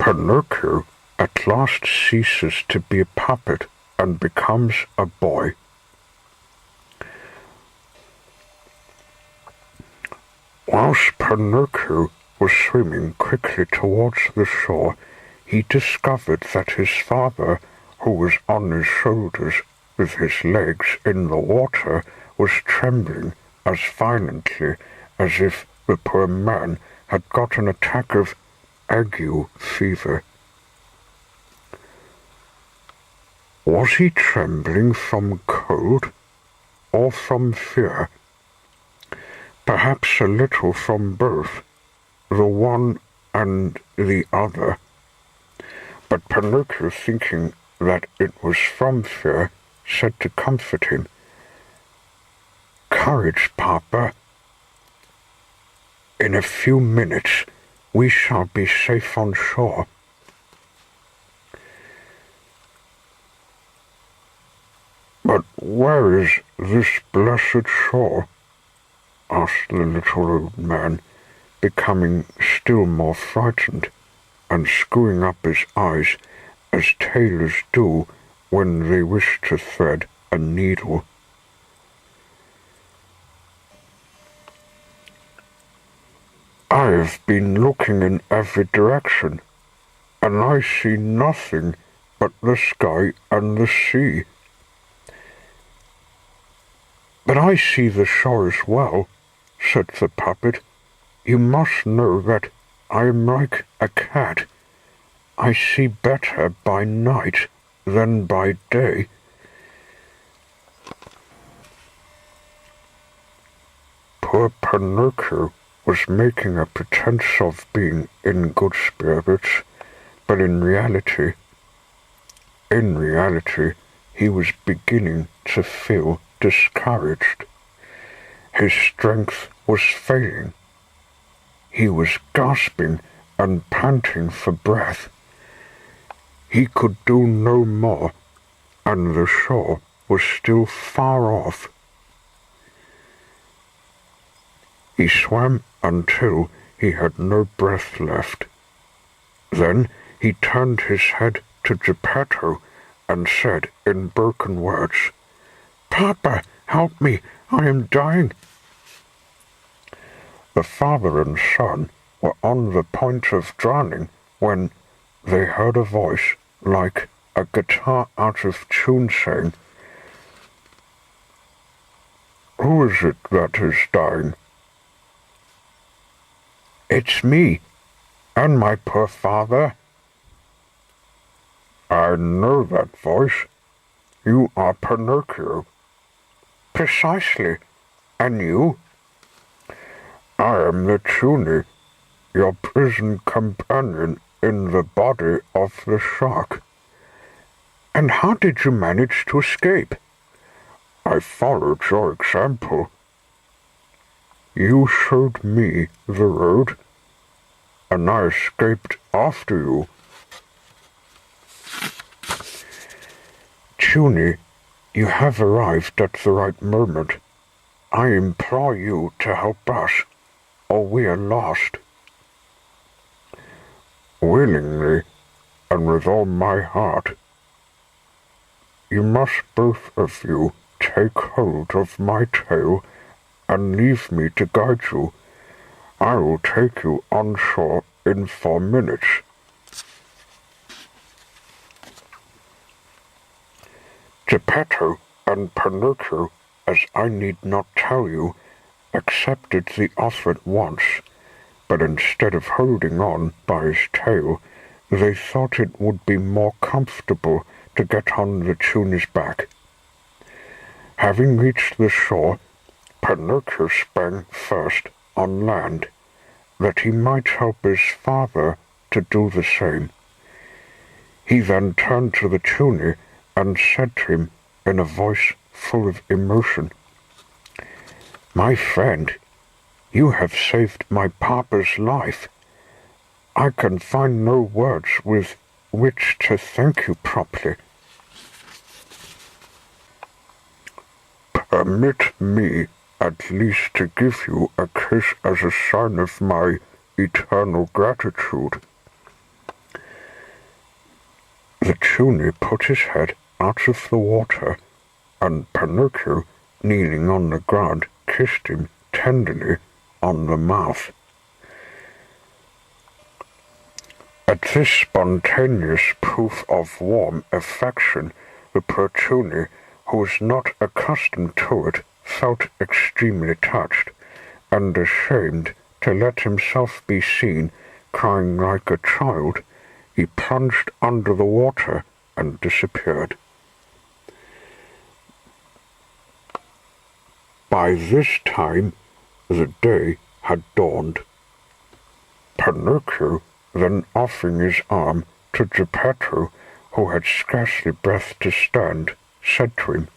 Pinocchio at last ceases to be a puppet and becomes a boy. Whilst Pinocchio was swimming quickly towards the shore, he discovered that his father, who was on his shoulders with his legs in the water, was trembling as violently as if the poor man had got an attack of ague fever. Was he trembling from cold or from fear? Perhaps a little from both, the one and the other. But Pinocchio, thinking that it was from fear, said to comfort him, "Courage, Papa. In a few minutes we shall be safe on shore." "But where is this blessed shore?" asked the little old man, becoming still more frightened, and screwing up his eyes as tailors do when they wish to thread a needle. "I have been looking in every direction, and I see nothing but the sky and the sea." "But I see the shore as well," said the puppet. "You must know that I am like a cat. I see better by night than by day." Poor Pinocchio was making a pretense of being in good spirits, but in reality, he was beginning to feel discouraged. His strength was failing. He was gasping and panting for breath. He could do no more, and the shore was still far off. He swam until he had no breath left. Then he turned his head to Geppetto and said in broken words, "Papa, help me, I am dying." The father and son were on the point of drowning when they heard a voice like a guitar out of tune saying, "Who is it that is dying?" "It's me, and my poor father." "I know that voice. You are Pinocchio." "Precisely. And you?" "I am the tunny, your prison companion in the body of the shark." "And how did you manage to escape?" "I followed your example. You showed me the road, and I escaped after you." "Tunny, you have arrived at the right moment. I implore you to help us, or we are lost." "Willingly, and with all my heart. You must both of you take hold of my tail and leave me to guide you. I will take you on shore in 4 minutes." Geppetto and Pinocchio, as I need not tell you, accepted the offer at once, but instead of holding on by his tail, they thought it would be more comfortable to get on the tunny's back. Having reached the shore, Pinocchio sprang first on land, that he might help his father to do the same. He then turned to the tunny and said to him in a voice full of emotion, "My friend, you have saved my papa's life. I can find no words with which to thank you properly." "Permit me at least to give you a kiss as a sign of my eternal gratitude." The tunny put his head out of the water, and Pinocchio, kneeling on the ground, kissed him tenderly on the mouth. At this spontaneous proof of warm affection, the poor tunny, who was not accustomed to it, felt extremely touched, and ashamed to let himself be seen crying like a child, he plunged under the water and disappeared. By this time the day had dawned. Pinocchio, then offering his arm to Geppetto, who had scarcely breath to stand, said to him,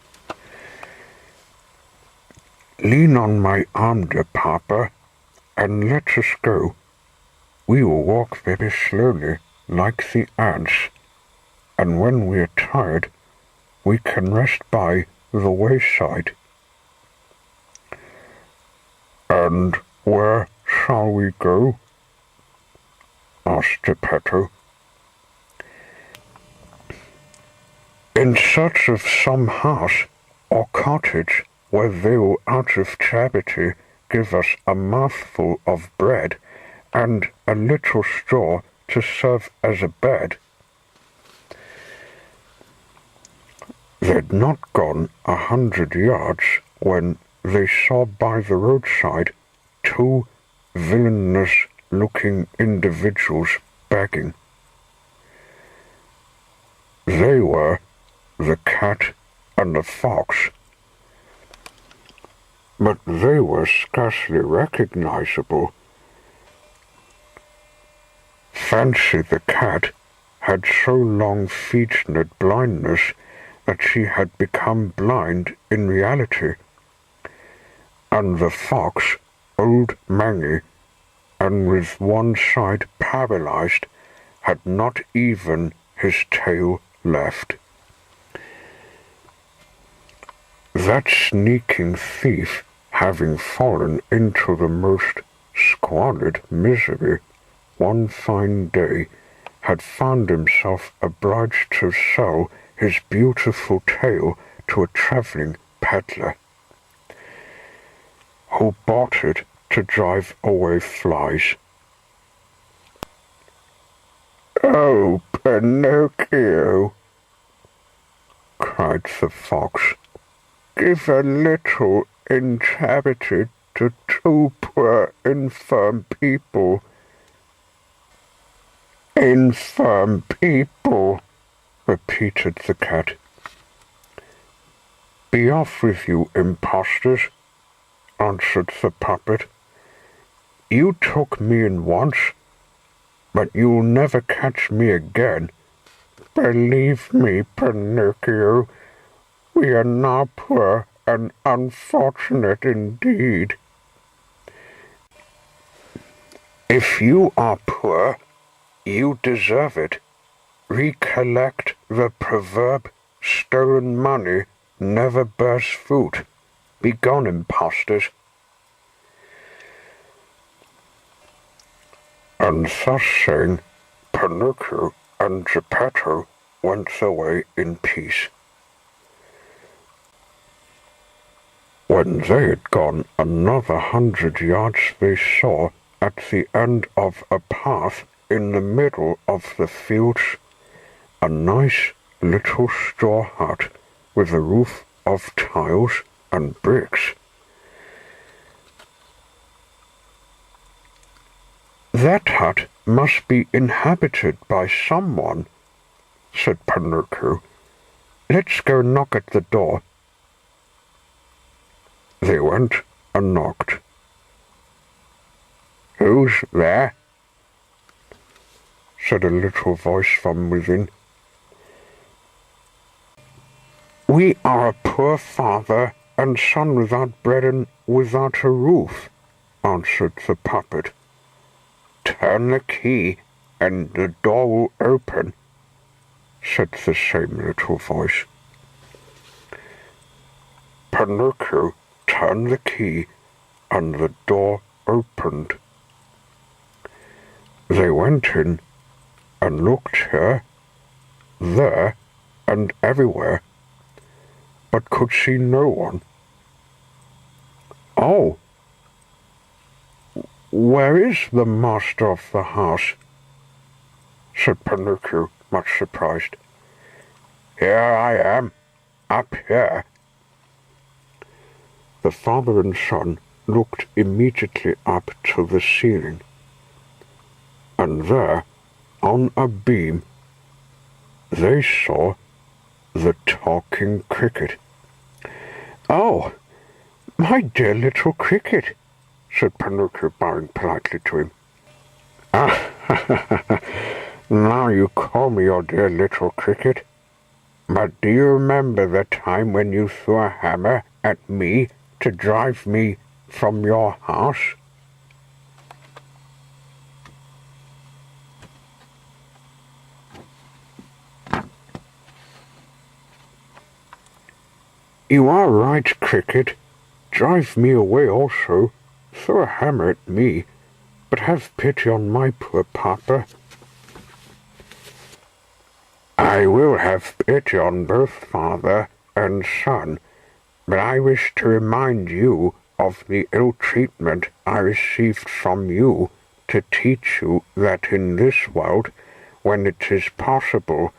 "Lean on my arm, dear Papa, and let us go. We will walk very slowly, like the ants, and when we are tired, we can rest by the wayside." "And where shall we go?" asked Geppetto. "In search of some house or cottage where they will out of charity give us a mouthful of bread and a little straw to serve as a bed." They'd not gone 100 yards when they saw by the roadside 2 villainous-looking individuals begging. They were the cat and the fox, but they were scarcely recognizable. Fancy the cat had so long featured blindness that she had become blind in reality, and the fox, old mangy, and with one side paralyzed, had not even his tail left. That sneaking thief, having fallen into the most squalid misery, one fine day had found himself obliged to sell his beautiful tail to a travelling peddler, who bought it to drive away flies. "Oh, Pinocchio," cried the fox, "give a little in charity to 2 poor infirm people." "Infirm people," repeated the cat. "Be off with you, impostors," answered the puppet. "You took me in once, but you'll never catch me again. Believe me, Pinocchio, we are now poor and unfortunate indeed." "If you are poor, you deserve it. Recollect the proverb, stolen money never bears fruit. Begone, impostors." And thus saying, Pinocchio and Geppetto went their way in peace. When they had gone another 100 yards, they saw, at the end of a path in the middle of the fields, a nice little straw hut with a roof of tiles and bricks. "That hut must be inhabited by someone," said Pinocchio. "Let's go knock at the door." They went and knocked. "Who's there?" said a little voice from within. "We are a poor father and son without bread and without a roof," answered the puppet. "Turn the key and the door will open," said the same little voice. Pinocchio turned the key and the door opened. They went in and looked here there and everywhere, but could see no one. "Oh, where is the master of the house?" said Pinocchio, much surprised. "Here I am, up here." The father and son looked immediately up to the ceiling, and there, on a beam, they saw the talking cricket. "Oh, my dear little cricket," said Pinocchio, bowing politely to him. "Ah, now you call me your dear little cricket. But do you remember the time when you threw a hammer at me to drive me from your house?" "You are right, cricket. Drive me away also. Throw a hammer at me, but have pity on my poor papa." "I will have pity on both father and son, but I wish to remind you of the ill treatment I received from you to teach you that in this world, when it is possible,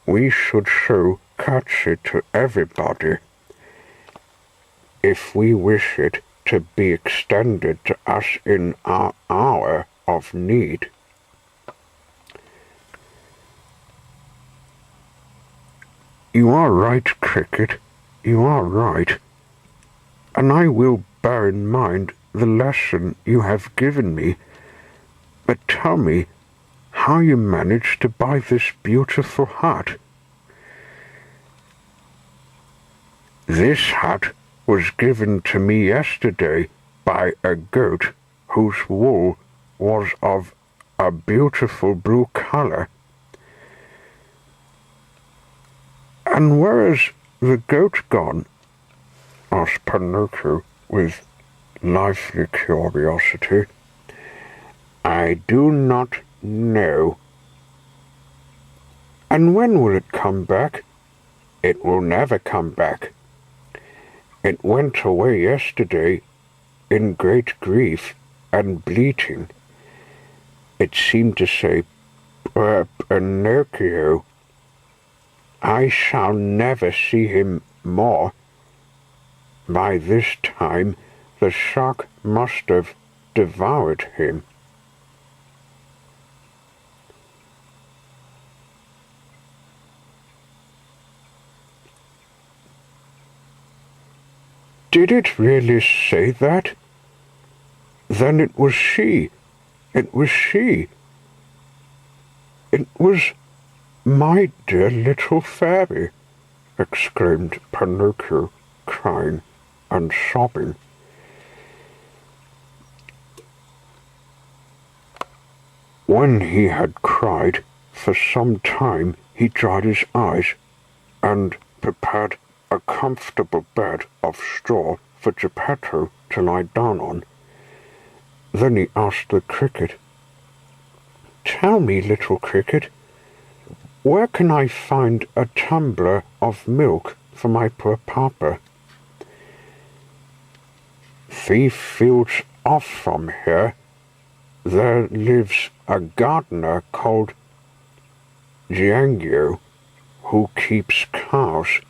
we should show courtesy to everybody, if we wish it to be extended to us in our hour of need." "You are right, cricket, you are right, and I will bear in mind the lesson you have given me. But tell me how you managed to buy this beautiful hat." "This hat was given to me yesterday by a goat whose wool was of a beautiful blue color." "And where is the goat gone?" asked Pinocchio with lively curiosity. "I do not know." "And when will it come back?" "It will never come back. It went away yesterday in great grief and bleating. It seemed to say, 'Pinocchio, I shall never see him more.' By this time the shark must have devoured him." "Did it really say that? Then it was she. It was she. It was my dear little fairy," exclaimed Pinocchio, crying and sobbing. When he had cried for some time, he dried his eyes and prepared a comfortable bed of straw for Geppetto to lie down on. Then he asked the cricket, "Tell me, little cricket, where can I find a tumbler of milk for my poor papa?" "3 fields off from here, there lives a gardener called Giangio, who keeps cows.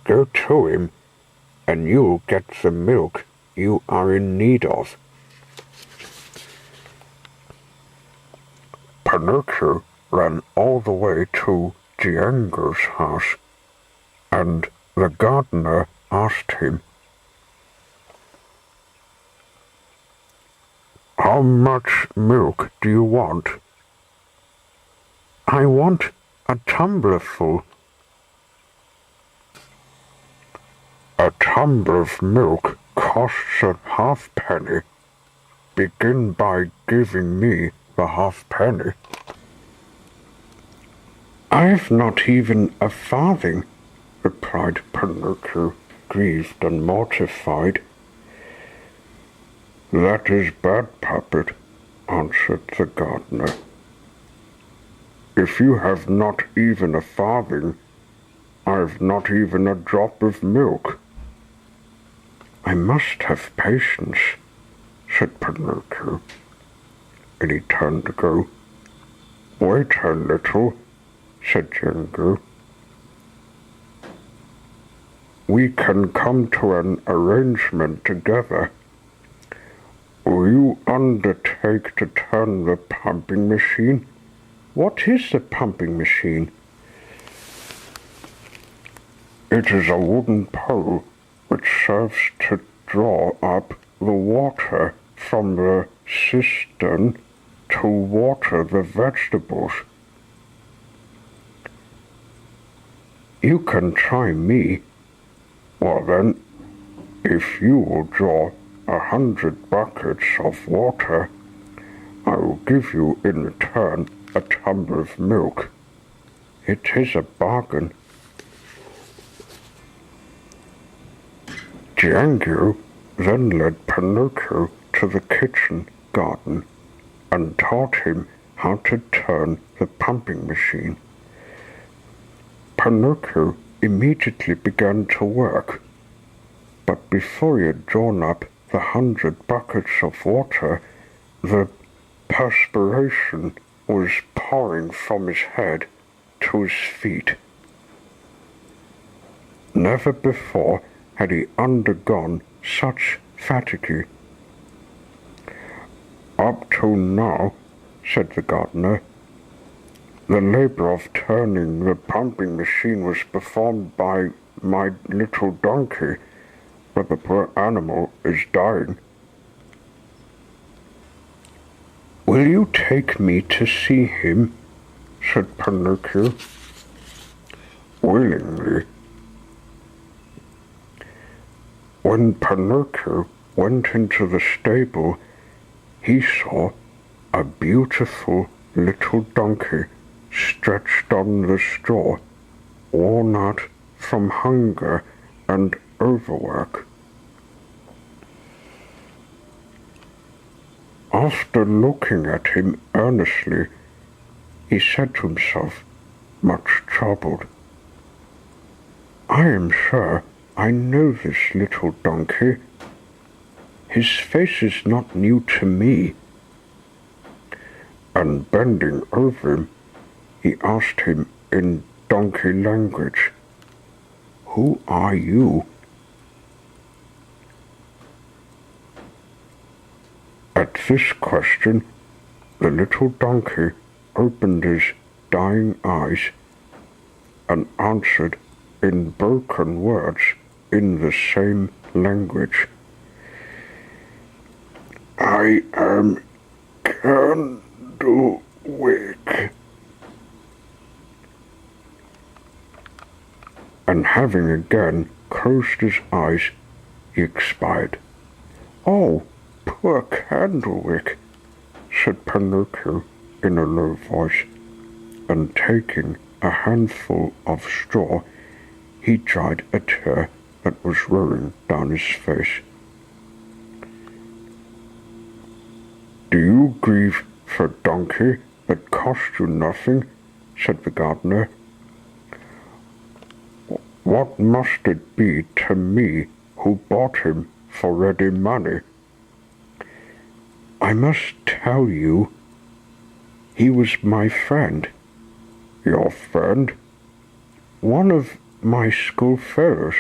Go to him, and you'll get the milk you are in need of." Pinocchio ran all the way to Giangio's house, and the gardener asked him, "How much milk do you want?" "I want a tumblerful." "A tumbler of milk costs a halfpenny. Begin by giving me the halfpenny." "I've not even a farthing," replied Pinocchio, grieved and mortified. "That is bad, puppet," answered the gardener. If you have not even a farthing, I've not even a drop of milk." "I must have patience," said Pinocchio, and he turned to go. "Wait a little," said Django. "We can come to an arrangement together. Will you undertake to turn the pumping machine?" "What is the pumping machine?" "It is a wooden pole which serves to draw up the water from the cistern to water the vegetables." "You can try me." "Well then, if you will draw 100 buckets of water, I will give you in return a tumbler of milk." "It is a bargain." Django then led Pinocchio to the kitchen garden and taught him how to turn the pumping machine. Pinocchio immediately began to work, but before he had drawn up the 100 buckets of water, the perspiration was pouring from his head to his feet. Never before had he undergone such fatigue. "Up to now," said the gardener, "the labor of turning the pumping machine was performed by my little donkey, but the poor animal is dying." "Will you take me to see him?" said Pinocchio. "Willingly." When Pinocchio went into the stable, he saw a beautiful little donkey stretched on the straw, worn out from hunger and overwork. After looking at him earnestly, he said to himself, much troubled, "I am sure I know this little donkey. His face is not new to me." And bending over him, he asked him in donkey language, "Who are you?" At this question, the little donkey opened his dying eyes and answered in broken words in the same language, "I am Candlewick." And having again closed his eyes, he expired. "Oh, poor Candlewick," said Pinocchio in a low voice, and taking a handful of straw, he dried a tear that was rolling down his face. "Do you grieve for a donkey that cost you nothing?" said the gardener. "What must it be to me who bought him for ready money?" "I must tell you, he was my friend." "Your friend?" "One of my schoolfellows."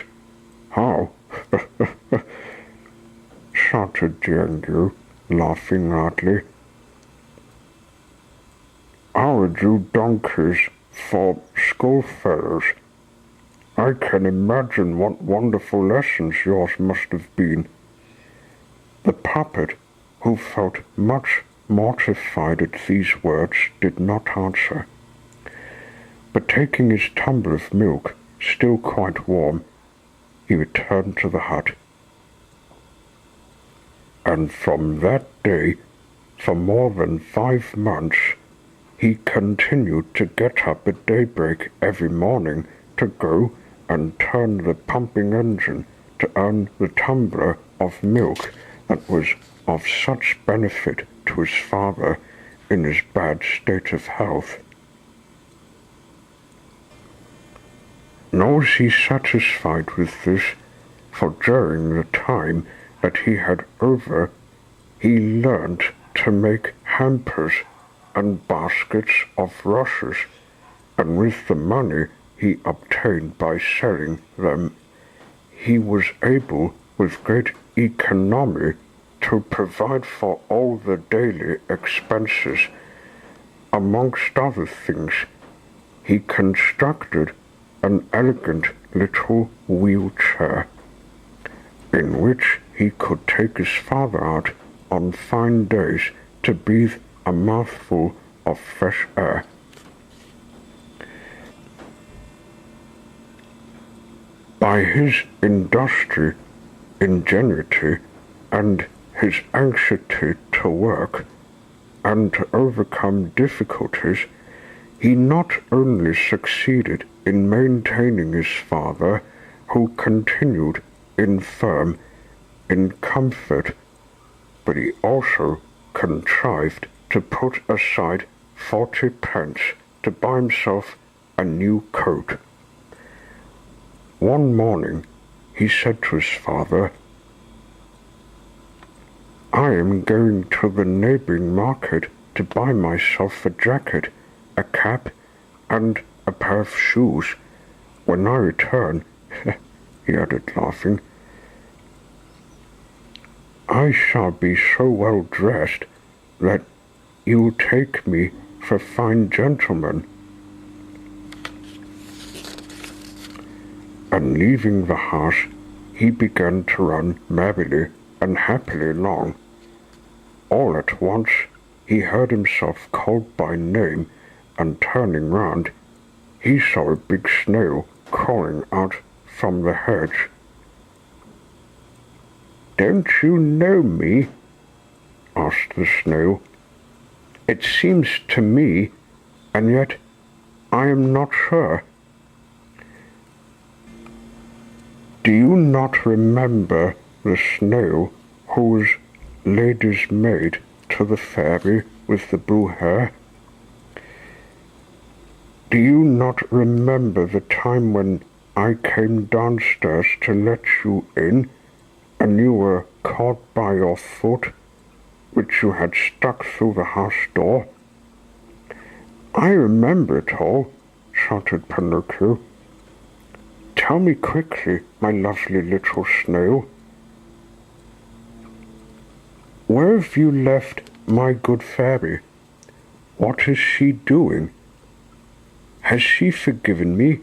"How?" shouted Django, laughing loudly. "How do donkeys for schoolfellows? I can imagine what wonderful lessons yours must have been." The puppet, who felt much mortified at these words, did not answer, but taking his tumbler of milk, still quite warm, he returned to the hut. And from that day, for more than 5 months, he continued to get up at daybreak every morning to go and turn the pumping engine to earn the tumbler of milk that was of such benefit to his father in his bad state of health. Nor was he satisfied with this, for during the time that he had over, he learnt to make hampers and baskets of rushes, and with the money he obtained by selling them, he was able, with great economy, to provide for all the daily expenses. Amongst other things, he constructed an elegant little wheelchair, in which he could take his father out on fine days to breathe a mouthful of fresh air. By his industry, ingenuity, and his anxiety to work and to overcome difficulties, he not only succeeded in maintaining his father, who continued infirm, in comfort, but he also contrived to put aside 40 pence to buy himself a new coat. One morning he said to his father, "I am going to the neighbouring market to buy myself a jacket, a cap, and a pair of shoes. When I return," he added, laughing, "I shall be so well dressed that you will take me for a fine gentleman." And leaving the house, he began to run merrily and happily along. All at once he heard himself called by name, and turning round, he saw a big snail crawling out from the hedge. "Don't you know me?" asked the snail. "It seems to me, and yet I am not sure. Do you not remember the snail who was lady's maid to the fairy with the blue hair? Do you not remember the time when I came downstairs to let you in, and you were caught by your foot, which you had stuck through the house door?" "I remember it all," shouted Pinocchio. "Tell me quickly, my lovely little snail. Where have you left my good fairy? What is she doing? Has she forgiven me?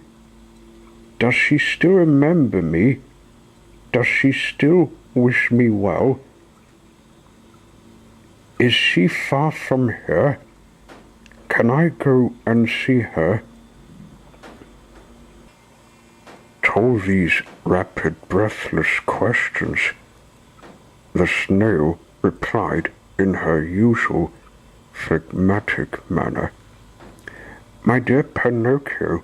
Does she still remember me? Does she still wish me well? Is she far from here? Can I go and see her?" To all these rapid, breathless questions, the snail replied in her usual phlegmatic manner, "My dear Pinocchio,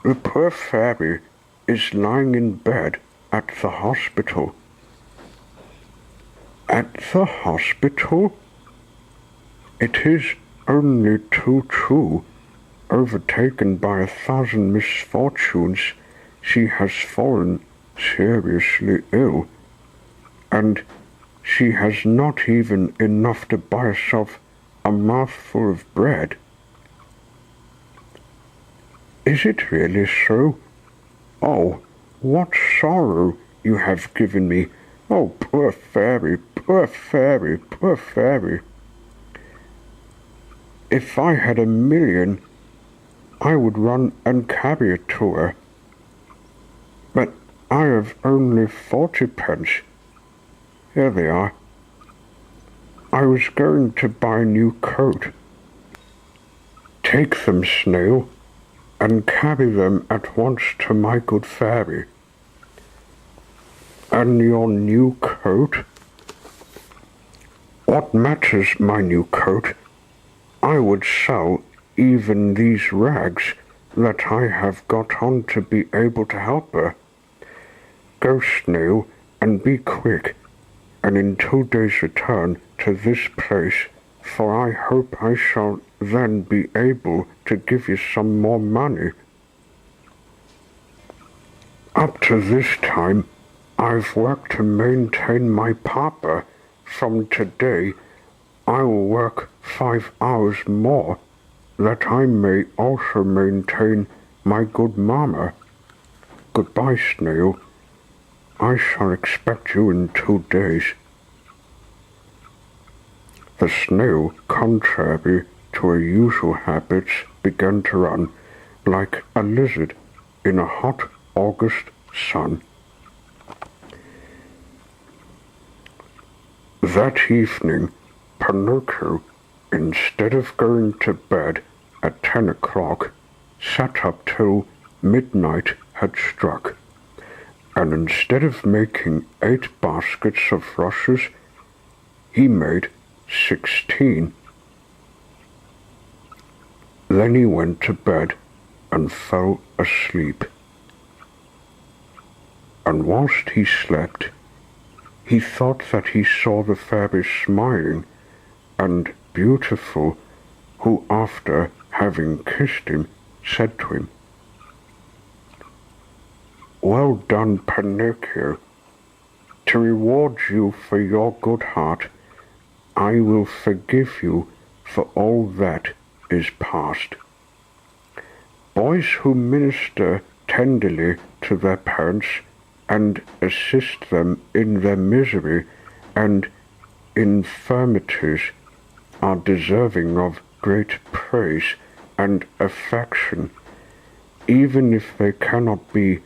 the poor fairy is lying in bed at the hospital." "At the hospital? It is only too true. Overtaken by 1,000 misfortunes, she has fallen seriously ill, and she has not even enough to buy herself a mouthful of bread." "Is it really so? Oh, what sorrow you have given me! Oh, poor fairy, poor fairy, poor fairy! If I had 1,000,000, I would run and carry it to her. But I have only 40 pence. Here they are. I was going to buy a new coat. Take them, snail, and carry them at once to my good fairy." "And your new coat?" "What matters my new coat? I would sell even these rags that I have got on to be able to help her. Go, snail, and be quick, and in 2 days return to this place, for I hope I shall then be able to give you some more money." Up to this time, I've worked to maintain my papa. From today, I will work 5 hours more, that I may also maintain my good mamma. Goodbye, Snail. I shall expect you in 2 days. The snail, contrary to her usual habits, began to run like a lizard in a hot August sun. That evening, Pinocchio, instead of going to bed at 10 o'clock, sat up till midnight had struck, and instead of making 8 baskets of rushes, he made 16. Then he went to bed and fell asleep. And whilst he slept, he thought that he saw the fairy smiling and beautiful, who, after having kissed him, said to him, "Well done, Pinocchio. To reward you for your good heart, I will forgive you for all that is past." Boys who minister tenderly to their parents and assist them in their misery and infirmities are deserving of great praise and affection, even if they cannot be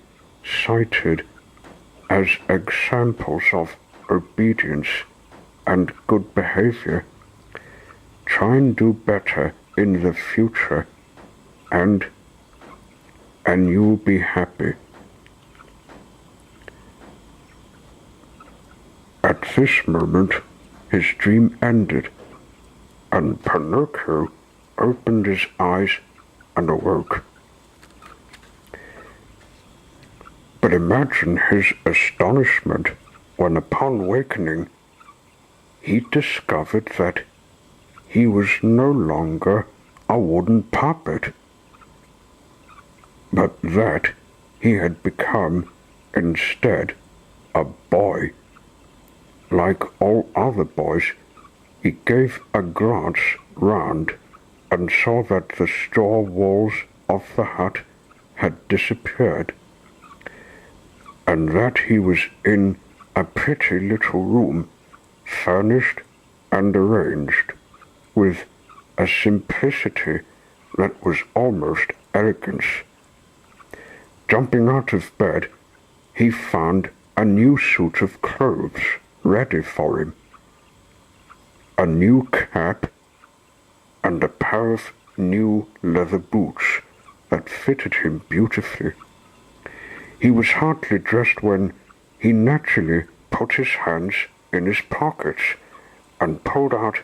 cited as examples of obedience and good behavior. Try and do better in the future, and you'll be happy. At this moment, his dream ended, and Pinocchio opened his eyes and awoke. But imagine his astonishment when, upon awakening, he discovered that he was no longer a wooden puppet, but that he had become, instead, a boy. Like all other boys, he gave a glance round and saw that the straw walls of the hut had disappeared, and that he was in a pretty little room, furnished and arranged with a simplicity that was almost elegance. Jumping out of bed, he found a new suit of clothes ready for him, a new cap, and a pair of new leather boots that fitted him beautifully. He was hardly dressed when he naturally put his hands in his pockets and pulled out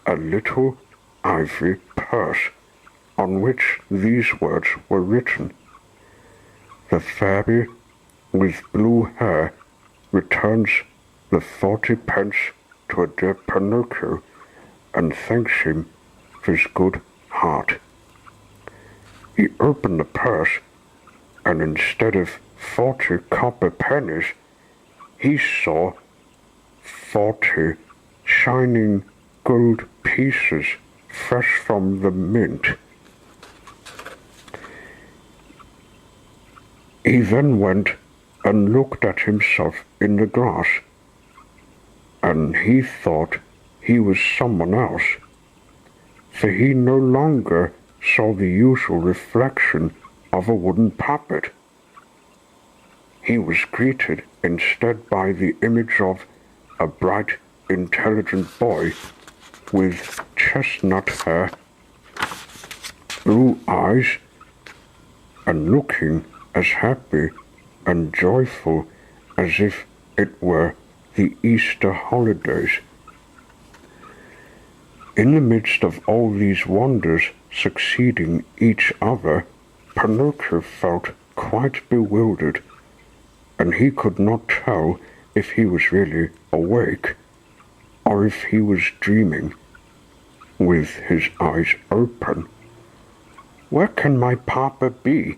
a little ivory purse on which these words were written: "The fairy with blue hair returns the 40 pence to a dear Pinocchio and thanks him for his good heart." He opened the purse, and instead of 40 copper pennies, he saw 40 shining gold pieces fresh from the mint. He then went and looked at himself in the glass, and he thought he was someone else, for he no longer saw the usual reflection of a wooden puppet. He was greeted instead by the image of a bright, intelligent boy with chestnut hair, blue eyes, and looking as happy and joyful as if it were the Easter holidays. In the midst of all these wonders succeeding each other, Pinocchio felt quite bewildered, and he could not tell if he was really awake or if he was dreaming with his eyes open. "Where can my papa be?"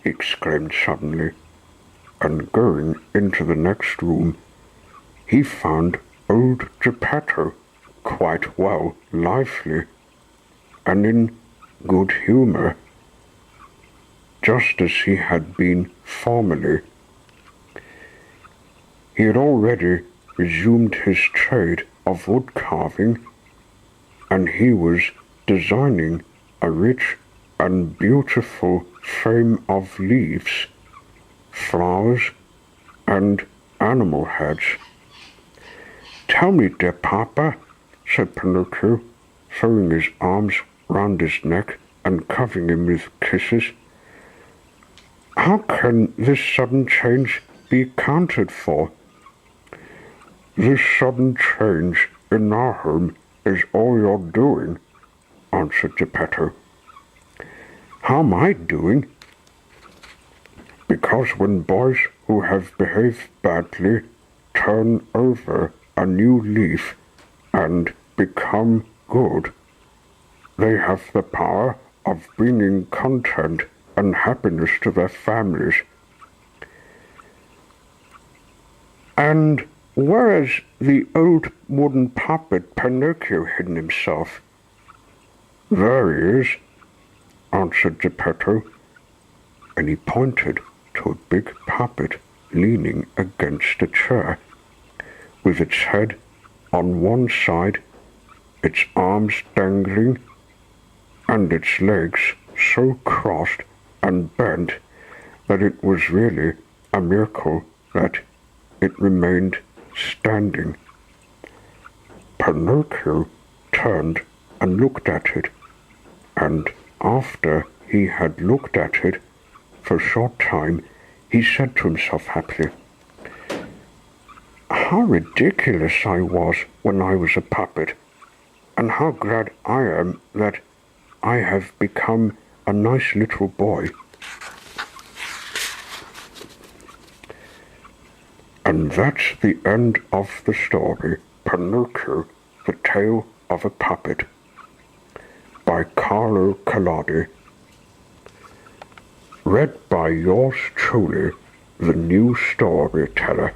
he exclaimed suddenly. and going into the next room, he found old Geppetto quite well lively and in good humour, just as he had been formerly. He had already resumed his trade of wood carving, and he was designing a rich and beautiful frame of leaves, flowers, and animal heads. "Tell me, dear Papa," said Pinocchio, throwing his arms round his neck and covering him with kisses, "how can this sudden change be accounted for?" "This sudden change in our home is all your doing," answered Geppetto. "How am I doing?" "Because when boys who have behaved badly turn over a new leaf and become good, they have the power of bringing content and happiness to their families." "And where has the old wooden puppet Pinocchio hidden himself?" "There he is," answered Geppetto, and he pointed to a big puppet leaning against a chair, with its head on one side, its arms dangling, and its legs so crossed and bent that it was really a miracle that it remained standing. Pinocchio turned and looked at it, and after he had looked at it for a short time, he said to himself happily, "How ridiculous I was when I was a puppet, and how glad I am that I have become a nice little boy." And that's the end of the story, Pinocchio, the Tale of a Puppet, by Carlo Collodi. Read by yours truly, the new storyteller.